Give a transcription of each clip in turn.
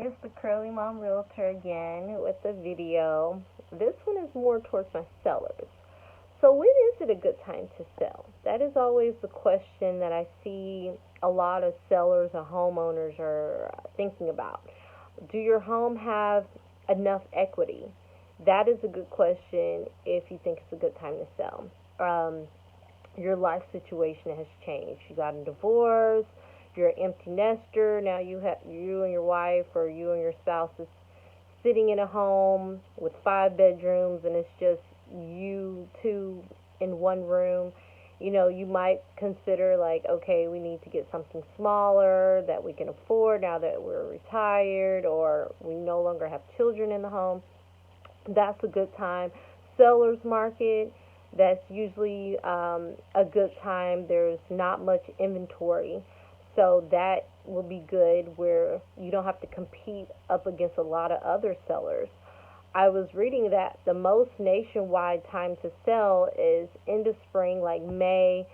it's the Curly Mom Realtor again with the video. This one is more towards my sellers. So when is it a good time to sell? That is always the question that I see a lot of sellers or homeowners are thinking about. Do your home have enough equity? That is a good question if you think it's a good time to sell. Your life situation has changed. You got a divorce, you're an empty nester. Now you and your wife or you and your spouse is sitting in a home with 5 bedrooms and it's just you two in one room. You might consider like, okay, we need to get something smaller that we can afford now that we're retired or we no longer have children in the home. That's a good time. Seller's market, that's usually a good time. There's not much inventory, so that will be good where you don't have to compete up against a lot of other sellers. I was reading that the most nationwide time to sell is end of spring, like May,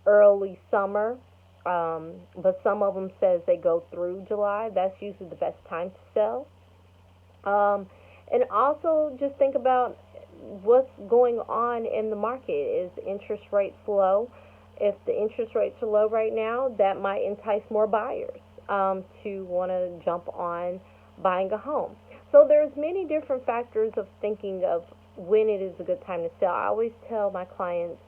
early summer. But some of them says they go through July. That's usually the best time to sell. And also just think about what's going on in the market. Is interest rates low? If the interest rates are low right now, that might entice more buyers to want to jump on buying a home. So there's many different factors of thinking of when it is a good time to sell. I always tell my clients,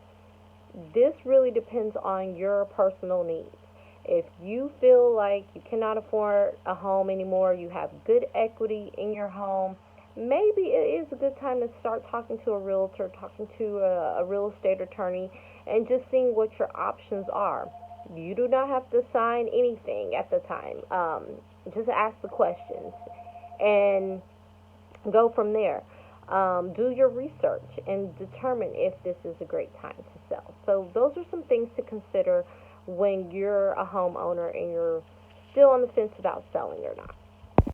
this really depends on your personal needs. If you feel like you cannot afford a home anymore, you have good equity in your home, maybe it is a good time to start talking to a realtor, talking to a real estate attorney, and just seeing what your options are. You do not have to sign anything at the time. Just ask the questions and go from there. Do your research and determine if this is a great time to sell. So those are some things to consider when you're a homeowner and you're still on the fence about selling or not.